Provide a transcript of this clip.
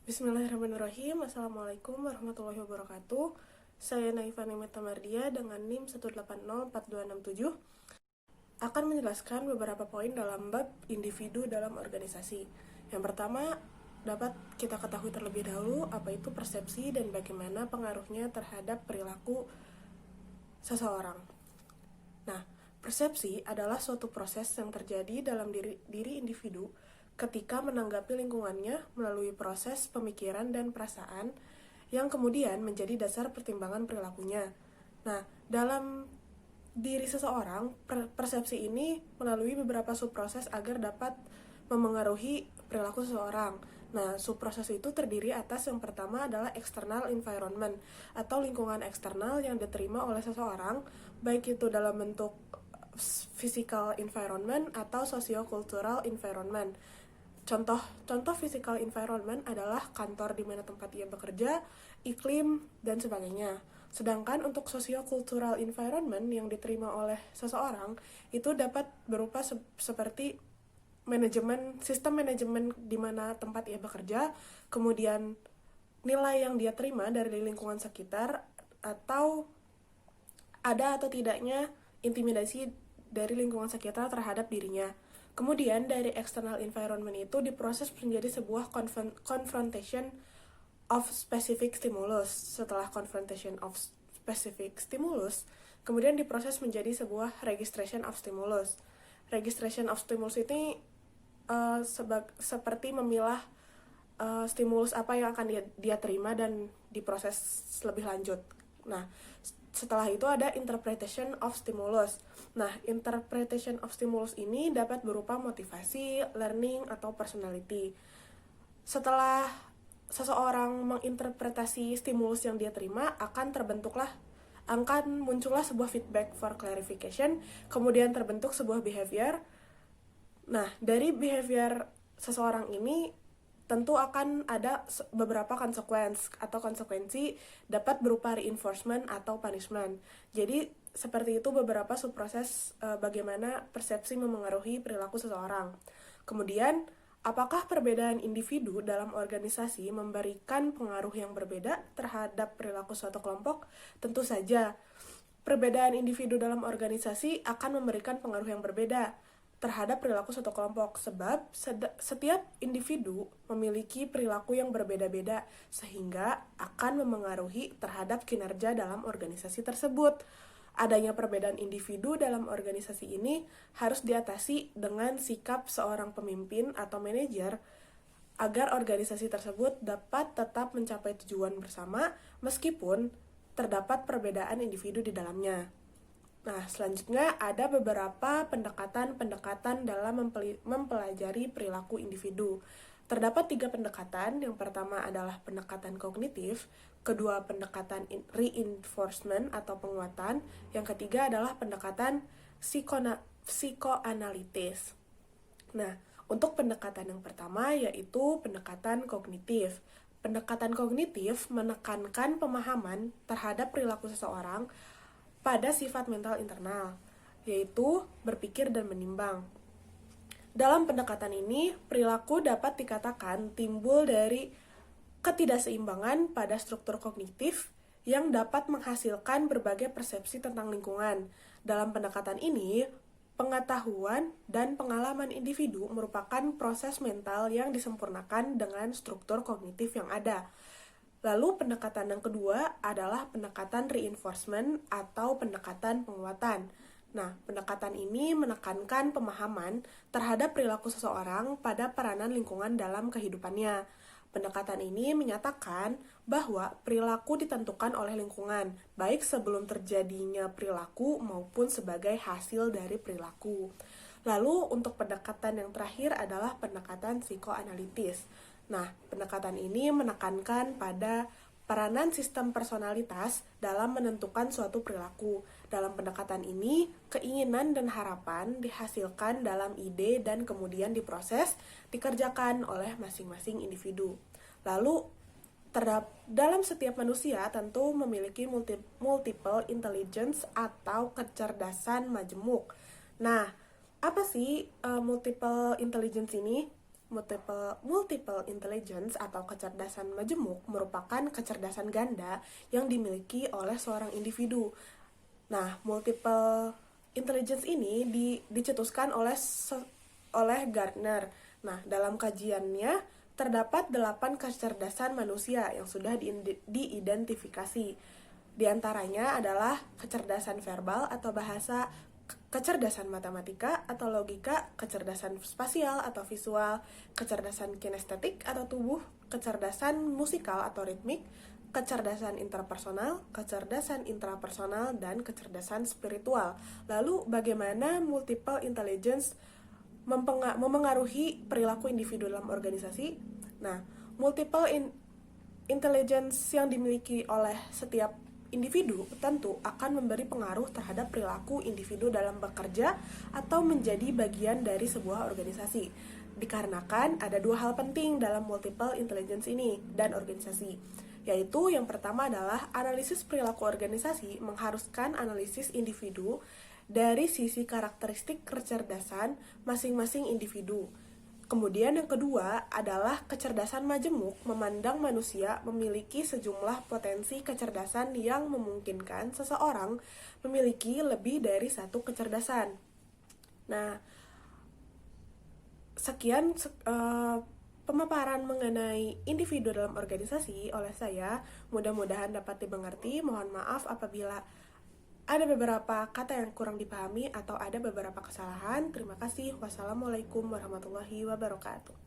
Bismillahirrahmanirrahim. Assalamualaikum warahmatullahi wabarakatuh. Saya Naifah Nimeta Mardia dengan NIM 1804267 akan menjelaskan beberapa poin dalam bab individu dalam organisasi. Yang pertama, dapat kita ketahui terlebih dahulu apa itu persepsi dan bagaimana pengaruhnya terhadap perilaku seseorang. Nah, persepsi adalah suatu proses yang terjadi dalam diri individu ketika menanggapi lingkungannya melalui proses pemikiran dan perasaan yang kemudian menjadi dasar pertimbangan perilakunya. Nah, dalam diri seseorang, persepsi ini melalui beberapa subproses agar dapat memengaruhi perilaku seseorang. Nah, subproses itu terdiri atas yang pertama adalah external environment atau lingkungan eksternal yang diterima oleh seseorang, baik itu dalam bentuk physical environment atau socio-cultural environment. Contoh physical environment adalah kantor di mana tempat ia bekerja, iklim, dan sebagainya. Sedangkan untuk socio-cultural environment yang diterima oleh seseorang itu dapat berupa seperti sistem manajemen di mana tempat ia bekerja, kemudian nilai yang dia terima dari lingkungan sekitar, atau ada atau tidaknya intimidasi dari lingkungan sekitar terhadap dirinya. Kemudian dari external environment itu diproses menjadi sebuah confrontation of specific stimulus. Setelah confrontation of specific stimulus, kemudian diproses menjadi sebuah registration of stimulus. Registration of stimulus ini seperti memilah stimulus apa yang akan dia terima dan diproses lebih lanjut. Nah, setelah itu ada interpretation of stimulus. Nah, interpretation of stimulus ini dapat berupa motivasi, learning, atau personality. Setelah seseorang menginterpretasi stimulus yang dia terima, akan muncullah sebuah feedback for clarification, kemudian terbentuk sebuah behavior. Nah, dari behavior seseorang ini tentu akan ada beberapa konsekuensi dapat berupa reinforcement atau punishment. Jadi seperti itu beberapa subproses bagaimana persepsi memengaruhi perilaku seseorang. Kemudian, apakah perbedaan individu dalam organisasi memberikan pengaruh yang berbeda terhadap perilaku suatu kelompok? Tentu saja, perbedaan individu dalam organisasi akan memberikan pengaruh yang berbeda terhadap perilaku suatu kelompok, sebab setiap individu memiliki perilaku yang berbeda-beda sehingga akan memengaruhi terhadap kinerja dalam organisasi tersebut. Adanya perbedaan individu dalam organisasi ini harus diatasi dengan sikap seorang pemimpin atau manajer agar organisasi tersebut dapat tetap mencapai tujuan bersama meskipun terdapat perbedaan individu di dalamnya. Nah, selanjutnya ada beberapa pendekatan dalam mempelajari perilaku individu. Terdapat 3 pendekatan. Yang pertama adalah pendekatan kognitif, kedua pendekatan reinforcement atau penguatan, yang ketiga adalah pendekatan psikoanalitis. Nah, untuk pendekatan yang pertama yaitu pendekatan kognitif. Pendekatan kognitif menekankan pemahaman terhadap perilaku seseorang pada sifat mental internal, yaitu berpikir dan menimbang. Dalam pendekatan ini, perilaku dapat dikatakan timbul dari ketidakseimbangan pada struktur kognitif yang dapat menghasilkan berbagai persepsi tentang lingkungan. Dalam pendekatan ini, pengetahuan dan pengalaman individu merupakan proses mental yang disempurnakan dengan struktur kognitif yang ada. Lalu pendekatan yang kedua adalah pendekatan reinforcement atau pendekatan penguatan. Nah, pendekatan ini menekankan pemahaman terhadap perilaku seseorang pada peranan lingkungan dalam kehidupannya. Pendekatan ini menyatakan bahwa perilaku ditentukan oleh lingkungan, baik sebelum terjadinya perilaku maupun sebagai hasil dari perilaku. Lalu untuk pendekatan yang terakhir adalah pendekatan psikoanalitis. Nah, pendekatan ini menekankan pada peranan sistem personalitas dalam menentukan suatu perilaku. Dalam pendekatan ini, keinginan dan harapan dihasilkan dalam ide dan kemudian diproses, dikerjakan oleh masing-masing individu. Lalu, dalam setiap manusia tentu memiliki multiple intelligence atau kecerdasan majemuk. Nah, apa sih multiple intelligence ini? Multiple intelligence atau kecerdasan majemuk merupakan kecerdasan ganda yang dimiliki oleh seorang individu. Nah, multiple intelligence ini dicetuskan oleh Gardner. Nah, dalam kajiannya terdapat 8 kecerdasan manusia yang sudah diidentifikasi. Di antaranya adalah kecerdasan verbal atau bahasa, kecerdasan matematika atau logika, kecerdasan spasial atau visual, kecerdasan kinestetik atau tubuh, kecerdasan musikal atau ritmik, kecerdasan interpersonal, kecerdasan intrapersonal, dan kecerdasan spiritual. Lalu bagaimana multiple intelligence memengaruhi perilaku individu dalam organisasi? Nah, multiple intelligence yang dimiliki oleh setiap individu tentu akan memberi pengaruh terhadap perilaku individu dalam bekerja atau menjadi bagian dari sebuah organisasi. Dikarenakan ada 2 hal penting dalam multiple intelligence ini dan organisasi, yaitu yang pertama adalah analisis perilaku organisasi mengharuskan analisis individu dari sisi karakteristik kecerdasan masing-masing individu. Kemudian yang kedua adalah kecerdasan majemuk memandang manusia memiliki sejumlah potensi kecerdasan yang memungkinkan seseorang memiliki lebih dari satu kecerdasan. Nah, sekian pemaparan mengenai individu dalam organisasi oleh saya. Mudah-mudahan dapat dimengerti. Mohon maaf apabila ada beberapa kata yang kurang dipahami atau ada beberapa kesalahan. Terima kasih. Wassalamualaikum warahmatullahi wabarakatuh.